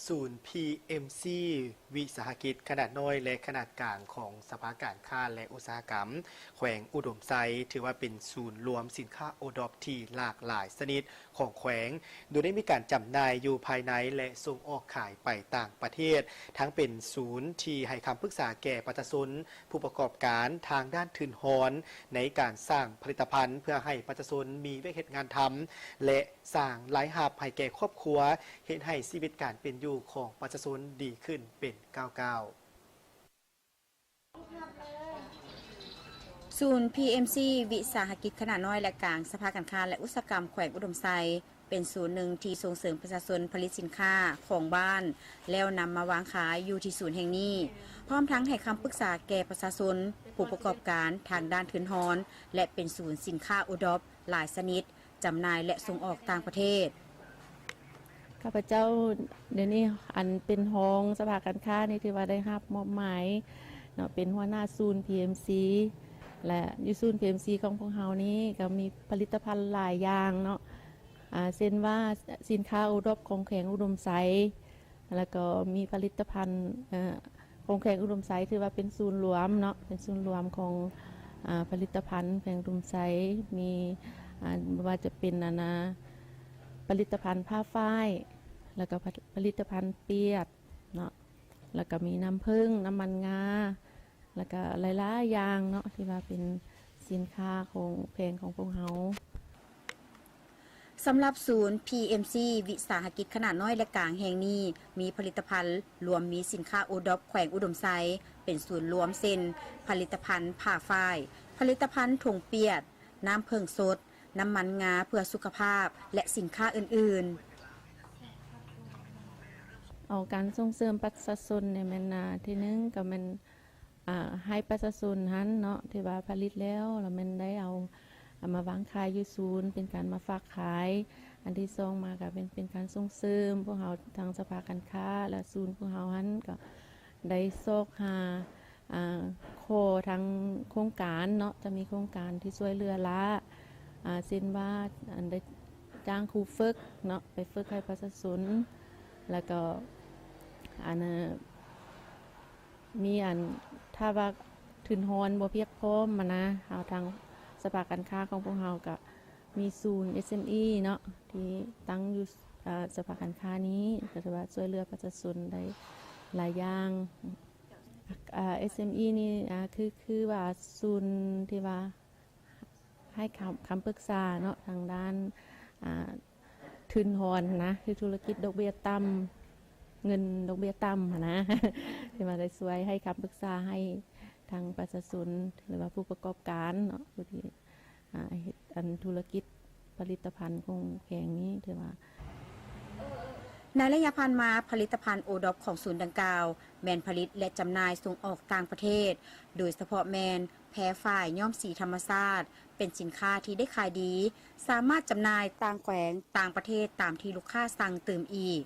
ศูนย์ PMC วิสาหกิจขนาดน้อยและขนาดกลางของสภาการค้าและอุตสาหกรรมแขวงอุดมไซถือว่าเป็นศูนย์รวมสินค้าโอดอปที่หลากหลายชนิดของแขวงโดยได้มีการจำหน่ายอยู่ภายในและส่งออกขายไปต่างประเทศทั้งเป็นศูนย์ที่ให้คำปรึกษาแก่ประชาชนผู้ประกอบการทางด้านทุนฮอนในการสร้างผลิตภัณฑ์เพื่อให้ประชาชนมีเวทงานทำและสร้างรายรับให้แก่ครอบครัวเห็นให้ชีวิตการเป็นอยู่ของประชาชนดีขึ้นเป็นก้าวศูนย์ PMC วิสาหกิจขนาดน้อยและกลางสภาการค้าและอุตสาหกรรมแขวงอุดมไซเป็นศูนย์หนึ่งที่ส่งเสริมประชาชนผลิตสินค้าของบ้านแล้วนำมาวางขายอยู่ที่ศูนย์แห่งนี้พร้อมทั้งให้คำปรึกษาแก่ประชาชนผู้ประกอบการทางด้านทุนฮอนและเป็นศูนย์สินค้าโอดอปหลายชนิดจำหน่ายและส่งออกต่างประเทศข้าพเจ้าเดี๋ยวนี้อันเป็นห้องสภาการค้านี่ที่ว่าได้รับมอบหมายเนาะเป็นหัวหน้าศูนย์ PMC และอยู่ศูนย์ PMC ของพวกเรานี้ก็มีผลิตภัณฑ์หลายอย่างเนาะเช่นว่าสินค้าอุดมของแขวงอุดมไซแล้วก็มีผลิตภัณฑ์ของแขวงอุดมไซถือว่าเป็นศูนย์รวมเนาะเป็นศูนย์รวมของผลิตภัณฑ์แขวงอุดมไซมีว่าจะเป็นผลิตภัณฑ์ผ้าฝ้ายแล้วก็ผลิตภัณฑ์เปียกเนาะแล้วก็มีน้ำผึ้งน้ำมันงาแล้วก็หลายๆอย่างเนาะที่ว่าเป็นสินค้าของแขวงของพวกเราสำหรับศูนย์ PMC วิสาหกิจขนาดน้อยและกลางแห่งนี้มีผลิตภัณฑ์รวมมีสินค้าโอดอปแขวงอุดมไซเป็นศูนย์รวมเส้นผลิตภัณฑ์ผ้าฝ้ายผลิตภัณฑ์ถุงเปียกน้ำผึ้งสดน้ำมันงาเพื่อสุขภาพและสินค้าอื่นๆเอาการส่งเสริมประชาชนในแมนาที่นึงก็มันให้ประชาชนหันเนาะที่ว่าผลิตแล้วมันได้เอามาวางขายอยู่ศูนย์เป็นการมาฝากขายอันที่สองมาก็เป็นการส่งเสริมพวกเราทางสภาการค้าและศูนย์พวกเราหันก็ได้โซกหาโคทางโครงการเนาะจะมีโครงการที่ช่วยเหลือละเช่นว่าได้จ้างครูฝึกเนาะไปฝึกให้ประชาชนแล้วก็มีถ้าว่าทุนฮอนบ่เพียงพร้อมมานะเอาทางสภาการค้าของพวกเราก็มีศูนย์ SME เนาะที่ตั้งอยู่สภาการค้านี้ก็จะว่าช่วยเหลือประชาชนได้หลายอย่างSME นี่คือว่าศูนย์ที่ว่าให้คำปรึกษาเนาะทางด้านทุนฮอนนะคือธุรกิจดอกเบี้ยต่ำเงินดอกเบี้ยต่ำนะที่มาได้ช่วยให้คำปรึกษาให้ทางประชาชนหรือว่าผู้ประกอบการเนาะผู้ที่ธุรกิจผลิตภัณฑ์ของแขวงนี้ถือว่าในระยะผ่านมาผลิตภัณฑ์โอดอปของศูนย์ดังกล่าวแมนผลิตและจำหน่ายส่งออกต่างประเทศโดยเฉพาะแมนแพรฝ้ายย้อมสีธรรมชาติเป็นสินค้าที่ได้ขายดีสามารถจำหน่ายต่างแขวงต่างประเทศตามที่ลูกค้าสั่งเติมอีก